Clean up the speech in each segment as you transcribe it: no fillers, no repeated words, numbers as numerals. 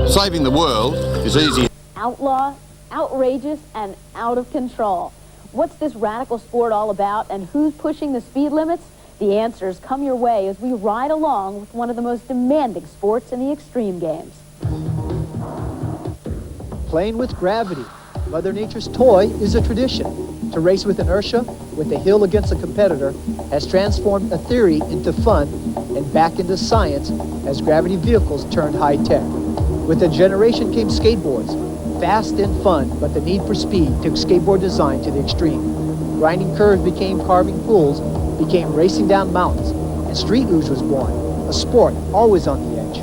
Saving the world is easy. Outlaw, outrageous, and out of control. What's this radical sport all about, and who's pushing the speed limits? The answers come your way as we ride along with one of the most demanding sports in the extreme games. Playing with gravity, Mother Nature's toy, is a tradition. To race with inertia, with a hill against a competitor, has transformed a theory into fun and back into science as gravity vehicles turned high-tech. With a generation came skateboards, fast and fun, but the need for speed took skateboard design to the extreme. Grinding curves became carving pools, became racing down mountains, and street luge was born, a sport always on the edge.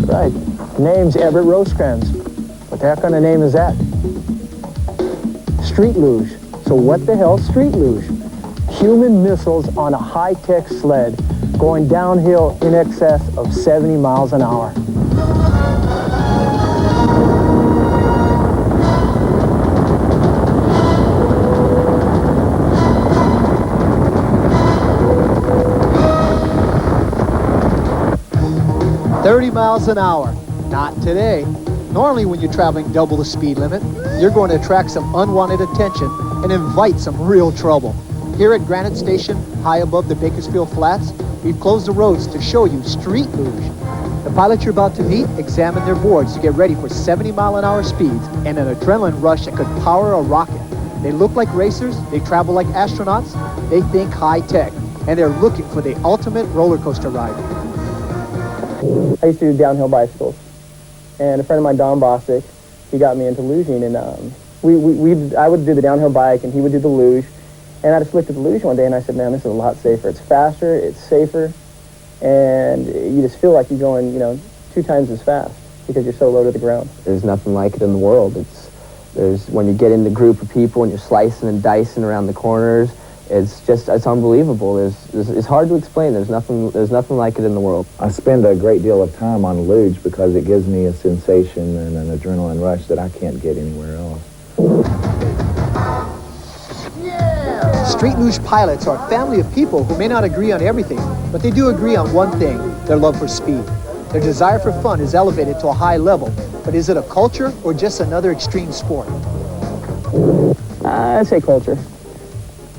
Right. Name's Everett Rosecrans. What the heck kind of name is that? Street luge. So what the hell street luge? Human missiles on a high-tech sled going downhill in excess of 70 miles an hour. "30 miles an hour. Not today. Normally when you're traveling double the speed limit, you're going to attract some unwanted attention and invite some real trouble. Here at Granite Station, high above the Bakersfield Flats, we've closed the roads to show you street luge. The pilots you're about to meet examine their boards to get ready for 70-mile-an-hour speeds and an adrenaline rush that could power a rocket. They look like racers, they travel like astronauts, they think high-tech, and they're looking for the ultimate roller coaster ride. I used to do downhill bicycles, and a friend of mine, Don Bosick, he got me into luging, and I would do the downhill bike, and he would do the luge, and I just looked at the luge one day, and I said, man, this is a lot safer. It's faster, it's safer, and you just feel like you're going, 2 times as fast because you're so low to the ground. There's nothing like it in the world. There's when you get in the group of people and you're slicing and dicing around the corners, it's unbelievable. It's hard to explain. There's nothing like it in the world. I spend a great deal of time on luge because it gives me a sensation and an adrenaline rush that I can't get anywhere else. Street luge pilots are a family of people who may not agree on everything, but they do agree on one thing: their love for speed. Their desire for fun is elevated to a high level, but is it a culture or just another extreme sport? I'd say culture.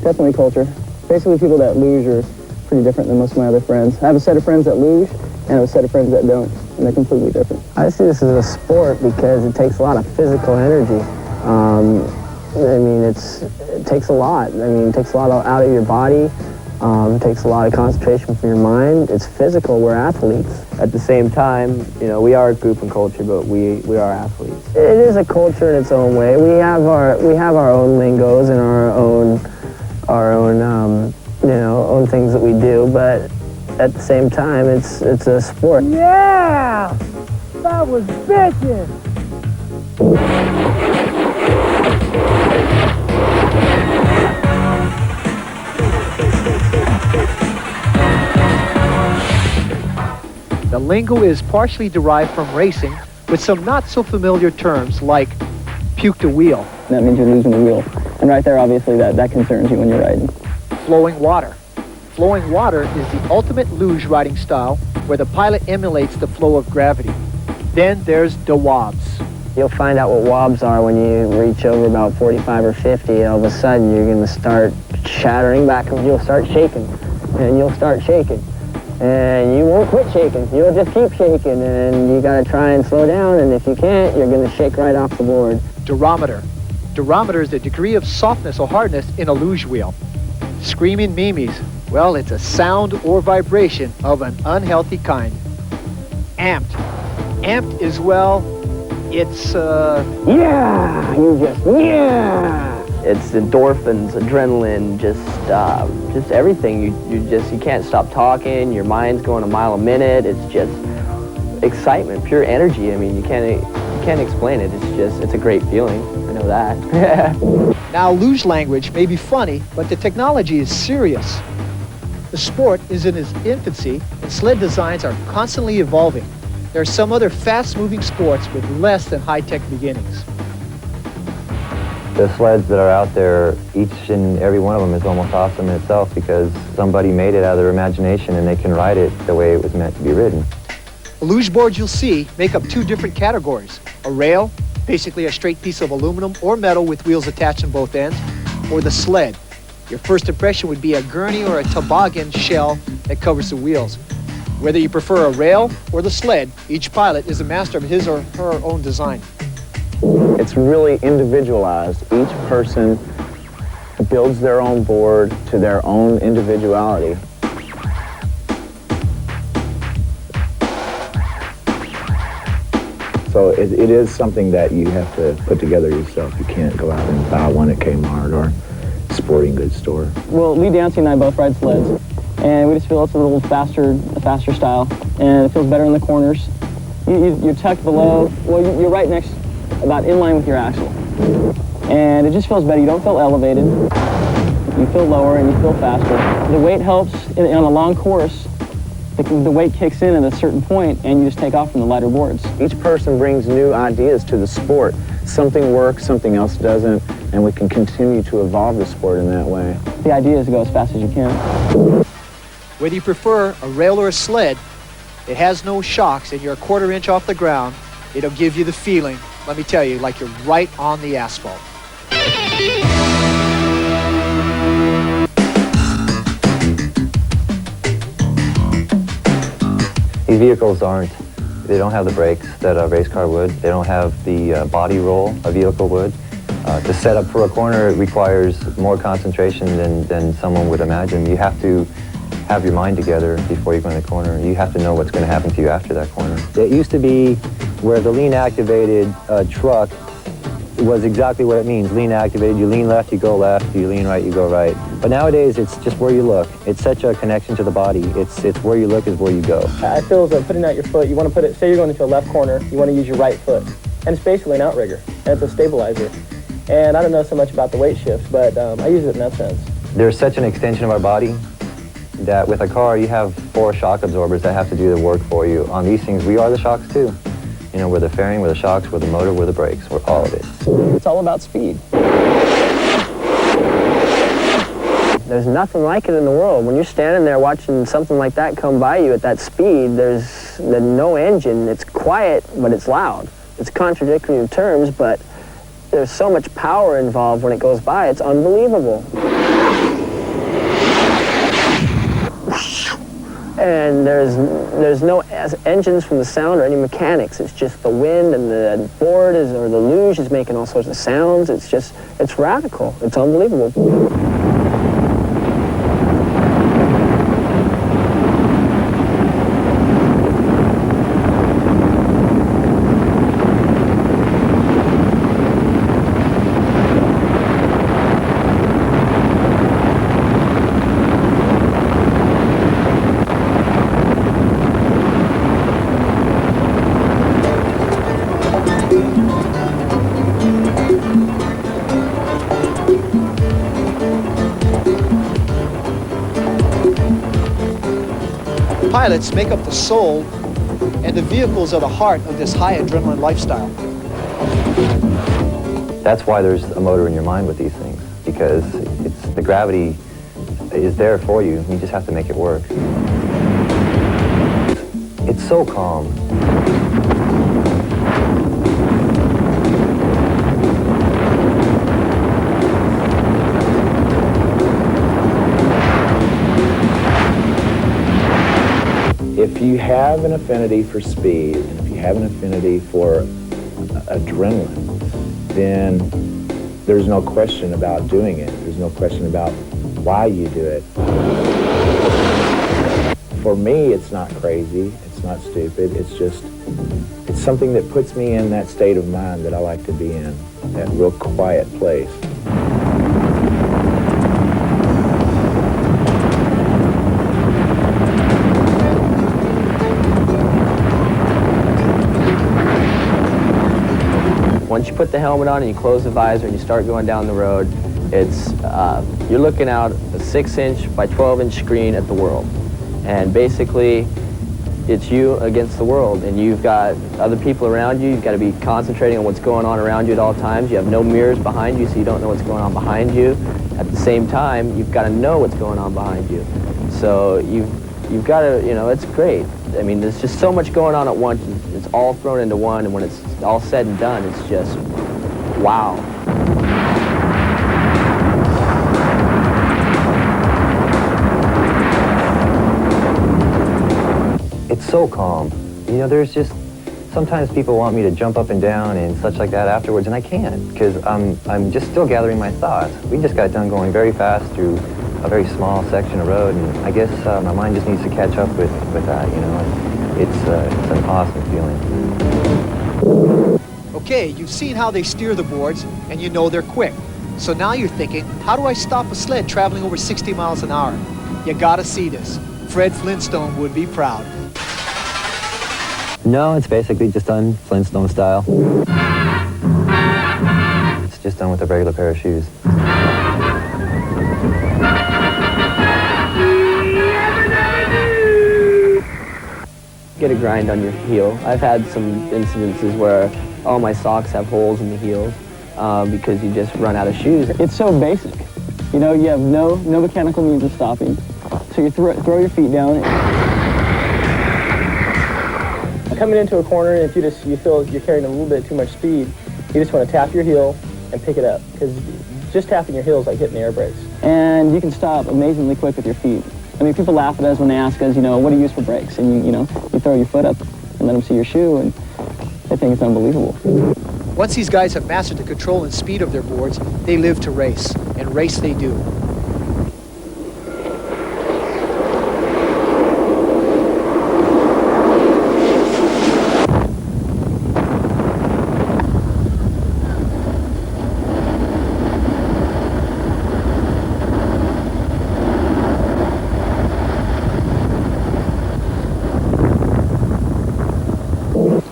Definitely culture. Basically, people that luge are pretty different than most of my other friends. I have a set of friends that luge, and I have a set of friends that don't, and they're completely different. I see this as a sport because it takes a lot of physical energy. It takes a lot. It takes a lot out of your body. It takes a lot of concentration from your mind. It's physical. We're athletes. At the same time, we are a group and culture, but we are athletes. It is a culture in its own way. We have our own lingos and our own own things that we do, but at the same time, it's a sport. Yeah! That was bitchin'! The lingo is partially derived from racing, with some not-so-familiar terms like puke to wheel. That means you're losing the wheel. And right there, obviously, that concerns you when you're riding. Flowing water. Flowing water is the ultimate luge riding style where the pilot emulates the flow of gravity. Then there's the wobs. You'll find out what wobs are when you reach over about 45 or 50. All of a sudden, you're going to start shattering back, and you'll start shaking, and you'll start shaking. And you won't quit shaking. You'll just keep shaking, and you got to try and slow down, and if you can't, you're going to shake right off the board. Durometer. Durometer is the degree of softness or hardness in a luge wheel. Screaming memes. Well, it's a sound or vibration of an unhealthy kind. Amped. Amped is, it's, yeah! It's endorphins, adrenaline, just everything. You can't stop talking. Your mind's going a mile a minute. It's just excitement, pure energy. You can't explain it. It's a great feeling. I know that. Now, luge language may be funny, but the technology is serious. The sport is in its infancy, and sled designs are constantly evolving. There are some other fast-moving sports with less than high-tech beginnings. The sleds that are out there, each and every one of them is almost awesome in itself because somebody made it out of their imagination and they can ride it the way it was meant to be ridden. The luge boards you'll see make up two different categories. A rail, basically a straight piece of aluminum or metal with wheels attached on both ends, or the sled. Your first impression would be a gurney or a toboggan shell that covers the wheels. Whether you prefer a rail or the sled, each pilot is a master of his or her own design. It's really individualized. Each person builds their own board to their own individuality. So it is something that you have to put together yourself. You can't go out and buy one at Kmart or sporting goods store. Well, Lee Dancy and I both ride sleds, and we just feel it's a little faster style, and it feels better in the corners. You're tucked below, well, you're right next, about in line with your axle. And it just feels better. You don't feel elevated. You feel lower and you feel faster. The weight helps on a long course. The weight kicks in at a certain point and you just take off from the lighter boards. Each person brings new ideas to the sport. Something works, something else doesn't, and we can continue to evolve the sport in that way. The idea is to go as fast as you can. Whether you prefer a rail or a sled, it has no shocks and you're a quarter inch off the ground. It'll give you the feeling, let me tell you, like you're right on the asphalt. These vehicles they don't have the brakes that a race car would. They don't have the body roll a vehicle would. To set up for a corner, it requires more concentration than someone would imagine. You have to have your mind together before you go in the corner. You have to know what's going to happen to you after that corner. It used to be where the lean-activated truck was exactly what it means. Lean-activated, you lean left, you go left, you lean right, you go right. But nowadays, it's just where you look. It's such a connection to the body. It's where you look is where you go. I feel as though putting out your foot, you want to put it, say you're going into a left corner, you want to use your right foot. And it's basically an outrigger, and it's a stabilizer. And I don't know so much about the weight shifts, but I use it in that sense. There's such an extension of our body that with a car, you have 4 shock absorbers that have to do the work for you. On these things, we are the shocks too. You know, we're the fairing, we're the shocks, we're the motor, we're the brakes, we're all of it. It's all about speed. There's nothing like it in the world. When you're standing there watching something like that come by you at that speed, there's no engine. It's quiet, but it's loud. It's contradictory in terms, but there's so much power involved when it goes by. It's unbelievable. And there's no engines from the sound or any mechanics. It's just the wind and the board or the luge is making all sorts of sounds. It's radical. It's unbelievable. Pilots make up the soul, and the vehicles are the heart of this high adrenaline lifestyle. That's why there's a motor in your mind with these things, because the gravity is there for you. You just have to make it work. It's so calm. If you have an affinity for speed, and if you have an affinity for adrenaline, then there's no question about doing it. There's no question about why you do it. For me, it's not crazy. It's not stupid. It's something that puts me in that state of mind that I like to be in, that real quiet place. Once you put the helmet on and you close the visor and you start going down the road, you're looking out a 6-inch by 12-inch screen at the world. And basically, it's you against the world, and you've got other people around you. You've got to be concentrating on what's going on around you at all times. You have no mirrors behind you, so you don't know what's going on behind you. At the same time, you've got to know what's going on behind you. So you've got to, you know, it's great. I mean, there's just so much going on at once. It's all thrown into one, and when it's all said and done, it's just wow. It's so calm. You know, there's just, sometimes people want me to jump up and down and such like that afterwards, and I can't, because I'm just still gathering my thoughts. We just got done going very fast through a very small section of road, and I guess my mind just needs to catch up with that, you know. And it's an awesome feeling. Okay, you've seen how they steer the boards, and you know they're quick. So now you're thinking, how do I stop a sled traveling over 60 miles an hour? You gotta see this. Fred Flintstone would be proud. No, it's basically just done Flintstone style. It's just done with a regular pair of shoes. Get a grind on your heel. I've had some incidences where all my socks have holes in the heels because you just run out of shoes. It's so basic. You know, you have no mechanical means of stopping. So you throw your feet down. Coming into a corner, if you feel you're carrying a little bit too much speed, you just want to tap your heel and pick it up, because just tapping your heel is like hitting the air brakes. And you can stop amazingly quick with your feet. I mean, people laugh at us when they ask us, you know, what do you use for brakes? And you throw your foot up and let them see your shoe, and they think it's unbelievable. Once these guys have mastered the control and speed of their boards, they live to race, and race they do.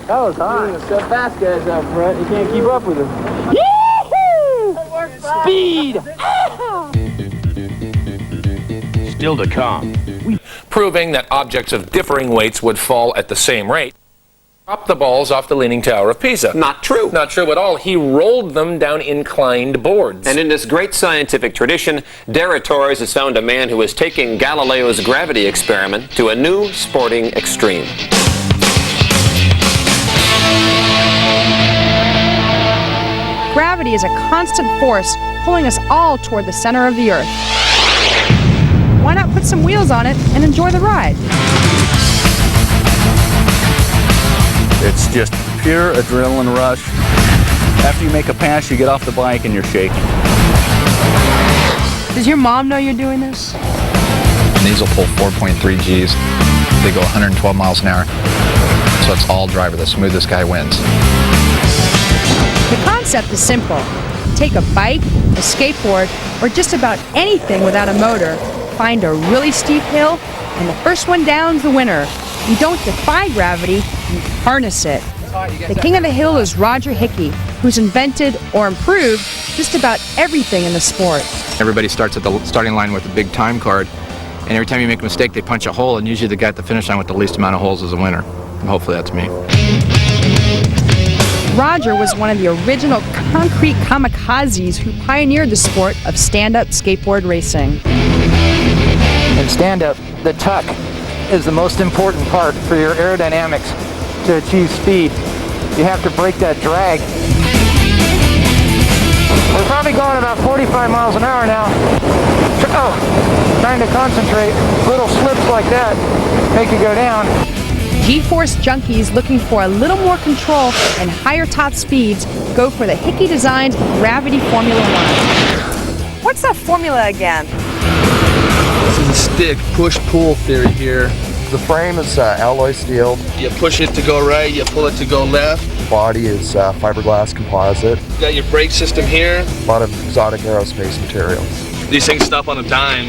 That was hot. So fast guys out front, you can't keep up with them. Speed! Still to come. Proving that objects of differing weights would fall at the same rate. Dropped the balls off the Leaning Tower of Pisa. Not true. Not true at all. He rolled them down inclined boards. And in this great scientific tradition, Dara Torres has found a man who is taking Galileo's gravity experiment to a new sporting extreme. Gravity is a constant force pulling us all toward the center of the Earth. Why not put some wheels on it and enjoy the ride? It's just pure adrenaline rush. After you make a pass, you get off the bike and you're shaking. Does your mom know you're doing this? These will pull 4.3 Gs. They go 112 miles an hour. So it's all driver. The smoothest guy wins. The concept is simple. Take a bike, a skateboard, or just about anything without a motor, find a really steep hill, and the first one down's the winner. You don't defy gravity, you harness it. The king of the hill is Roger Hickey, who's invented or improved just about everything in the sport. Everybody starts at the starting line with a big time card, and every time you make a mistake, they punch a hole, and usually the guy at the finish line with the least amount of holes is a winner. And hopefully that's me. Roger was one of the original concrete kamikazes who pioneered the sport of stand-up skateboard racing. In stand-up, the tuck is the most important part for your aerodynamics to achieve speed. You have to break that drag. We're probably going about 45 miles an hour now. Trying to concentrate. Little slips like that make you go down. G-force junkies looking for a little more control and higher top speeds go for the Hickey-designed Gravity Formula 1. What's that formula again? This is a stick push-pull theory here. The frame is alloy steel. You push it to go right, you pull it to go left. Body is fiberglass composite. You got your brake system here. A lot of exotic aerospace materials. These things stop on a dime.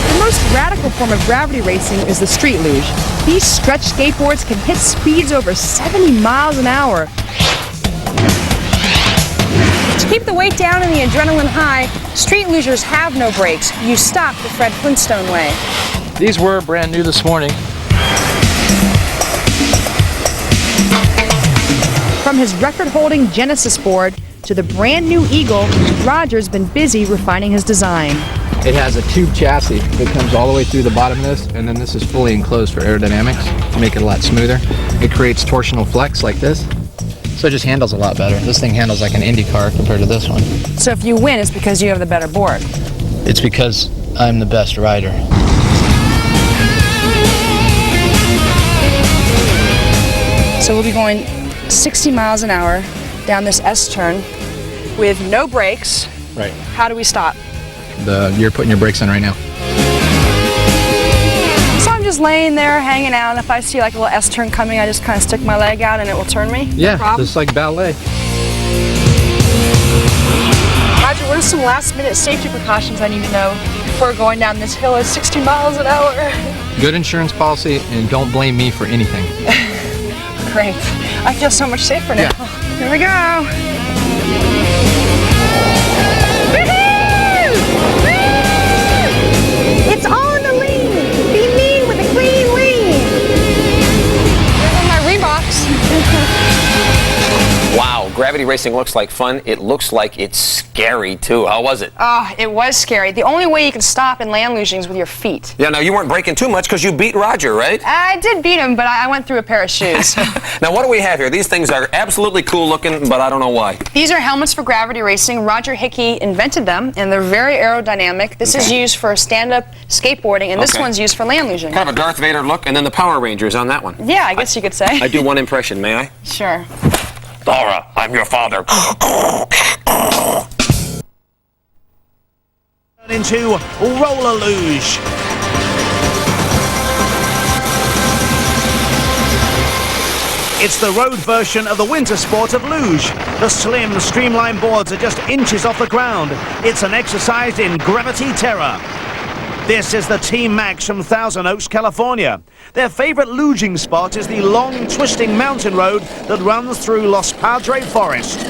The most radical form of gravity racing is the street luge. These stretch skateboards can hit speeds over 70 miles an hour. To keep the weight down and the adrenaline high, street lugers have no brakes. You stop the Fred Flintstone way. These were brand new this morning. From his record-holding Genesis board to the brand new Eagle, Roger's been busy refining his design. It has a tube chassis that comes all the way through the bottom of this, and then this is fully enclosed for aerodynamics to make it a lot smoother. It creates torsional flex like this, so it just handles a lot better. This thing handles like an Indy car compared to this one. So if you win, it's because you have the better board. It's because I'm the best rider. So we'll be going 60 miles an hour down this S-turn with no brakes. Right. How do we stop? You're putting your brakes on right now. So I'm just laying there hanging out, and if I see like a little S-turn coming, I just kind of stick my leg out and it will turn me? Yeah, no problem? just like ballet. Roger, what are some last-minute safety precautions I need to know before going down this hill at 60 miles an hour? Good insurance policy, and don't blame me for anything. Great. I feel so much safer now. Yeah. Here we go. It's on the lean. Be mean with a clean lean. There are my Reeboks. Wow, gravity racing looks like fun. It looks like it's scary too. How was it? Oh, it was scary. The only way you can stop in land luging is with your feet. Yeah, now you weren't breaking too much because you beat Roger, right? I did beat him, but I went through a pair of shoes. Now what do we have here? These things are absolutely cool looking, but I don't know why. These are helmets for gravity racing. Roger Hickey invented them, and they're very aerodynamic. This is used for stand-up skateboarding, and this one's used for land luging. Kind of a Darth Vader look, and then the Power Rangers on that one. Yeah, I guess you could say. I do one impression, may I? Sure. Laura, I'm your father. Into roller luge. It's the road version of the winter sport of luge. The slim, streamlined boards are just inches off the ground. It's an exercise in gravity terror. This is the Team Max from Thousand Oaks, California. Their favorite luging spot is the long, twisting mountain road that runs through Los Padre Forest.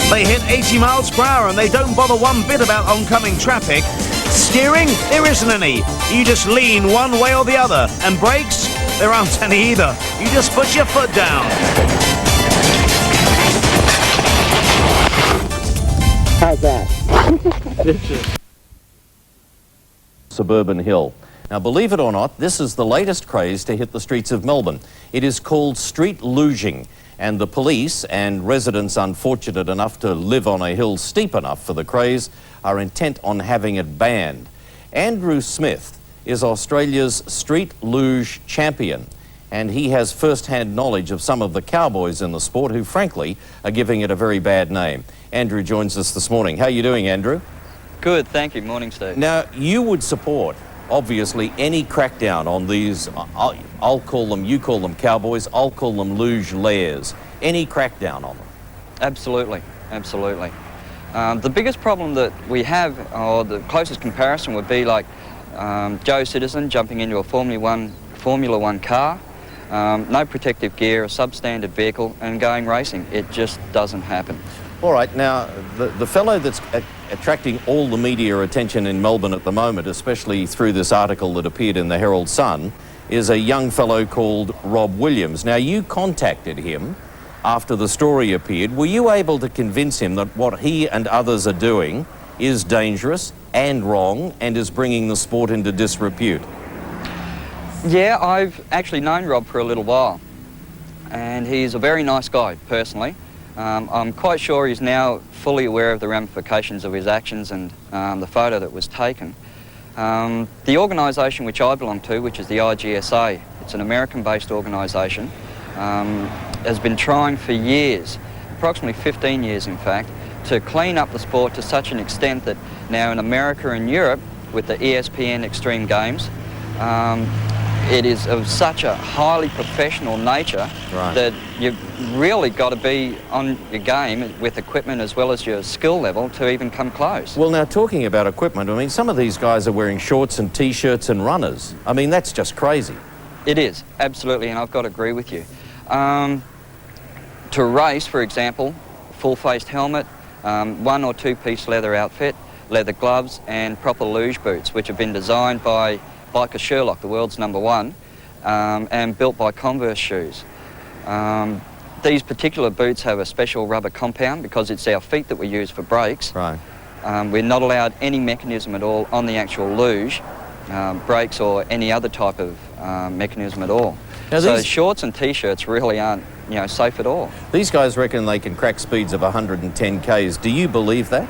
They hit 80 miles per hour and they don't bother one bit about oncoming traffic. Steering? There isn't any. You just lean one way or the other. And brakes? There aren't any either. You just put your foot down. How's that? Suburban hill. Now, believe it or not, this is the latest craze to hit the streets of Melbourne. It is called street luging, and the police and residents unfortunate enough to live on a hill steep enough for the craze are intent on having it banned. Andrew Smith is Australia's street luge champion, and he has first-hand knowledge of some of the cowboys in the sport who, frankly, are giving it a very bad name. Andrew joins us this morning. How are you doing, Andrew? Good, thank you. Morning, Steve. Now, you would support, obviously, any crackdown on these, I'll call them, you call them cowboys, I'll call them luge layers. Any crackdown on them? Absolutely, absolutely. The biggest problem that we have, or the closest comparison would be like Joe Citizen jumping into a Formula One car, no protective gear, a substandard vehicle, and going racing. It just doesn't happen. All right, now, the fellow that's attracting all the media attention in Melbourne at the moment, especially through this article that appeared in the Herald Sun, is a young fellow called Rob Williams. Now, you contacted him after the story appeared. Were you able to convince him that what he and others are doing is dangerous and wrong and is bringing the sport into disrepute? Yeah, I've actually known Rob for a little while, and he's a very nice guy, personally. I'm quite sure he's now fully aware of the ramifications of his actions and the photo that was taken. The organisation which I belong to, which is the IGSA, it's an American-based organisation, has been trying for years, approximately 15 years in fact, to clean up the sport to such an extent that now in America and Europe, with the ESPN Extreme Games, it is of such a highly professional nature that you've really got to be on your game with equipment as well as your skill level to even come close. Well, now, talking about equipment, I mean, some of these guys are wearing shorts and T-shirts and runners. I mean, that's just crazy. It is, absolutely, and I've got to agree with you. To race, for example, full-faced helmet, 1 or 2 piece leather outfit, leather gloves and proper luge boots, which have been designed by Biker Sherlock, the world's #1, and built by Converse shoes. These particular boots have a special rubber compound because it's our feet that we use for brakes. Right. We're not allowed any mechanism at all on the actual luge, brakes or any other type of mechanism at all. Now so these shorts and T-shirts really aren't, safe at all. These guys reckon they can crack speeds of 110 k's. Do you believe that?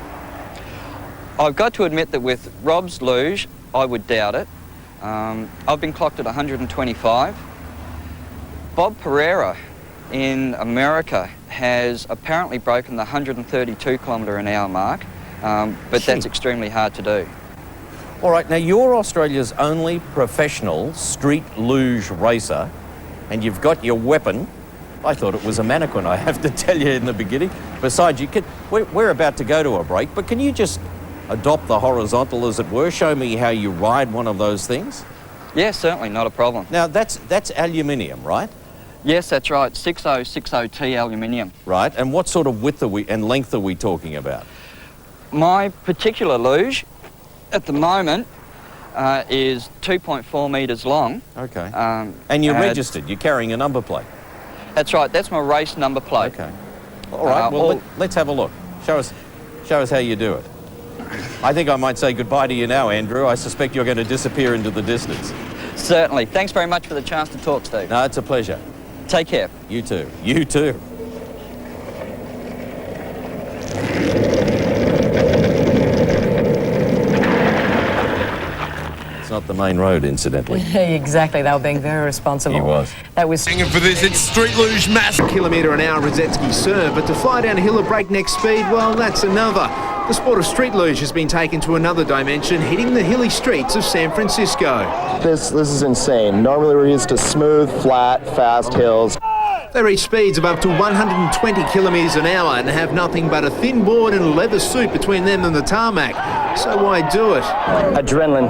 I've got to admit that with Rob's luge, I would doubt it. I've been clocked at 125. Bob Pereira in America has apparently broken the 132 km/h mark, but that's extremely hard to do. All right, now you're Australia's only professional street luge racer, and you've got your weapon. I thought it was a mannequin, I have to tell you in the beginning. Besides, we're about to go to a break, but can you just adopt the horizontal, as it were? Show me how you ride one of those things? Yes, certainly, not a problem. Now, that's aluminium, right? Yes, that's right, 6060T aluminium. Right, and what sort of width and length are we talking about? My particular luge, at the moment, is 2.4 metres long. Okay. And you're registered, you're carrying a number plate? That's right, that's my race number plate. Okay. All right, well, let's have a look. Show us how you do it. I think I might say goodbye to you now, Andrew. I suspect you're going to disappear into the distance. Certainly. Thanks very much for the chance to talk, Steve. No, it's a pleasure. Take care. You too. You too. It's not the main road, incidentally. Exactly. They were being very responsible. He was. That was... Hanging for this, it's Street Luge Mass. Km/h Rosetsky serve, but to fly down a hill at breakneck speed, well, that's another. The sport of street luge has been taken to another dimension, hitting the hilly streets of San Francisco. This is insane. Normally we're used to smooth, flat, fast hills. They reach speeds of up to 120 km/h and have nothing but a thin board and a leather suit between them and the tarmac. So why do it? Adrenaline.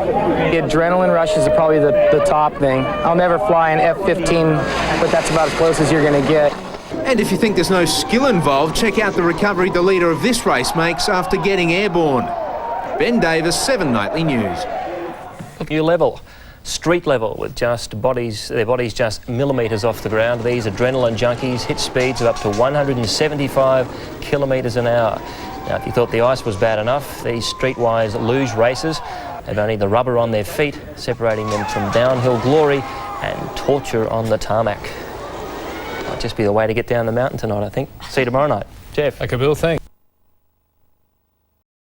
The adrenaline rush is probably the top thing. I'll never fly an F-15, but that's about as close as you're going to get. And if you think there's no skill involved, check out the recovery the leader of this race makes after getting airborne. Ben Davis, 7 Nightly News. New level. Street level, with their bodies just millimetres off the ground. These adrenaline junkies hit speeds of up to 175 km/h. Now, if you thought the ice was bad enough, these streetwise luge racers have only the rubber on their feet, separating them from downhill glory and torture on the tarmac. Might just be the way to get down the mountain tonight, I think. See you tomorrow night. Jeff. Okay, Bill, thanks.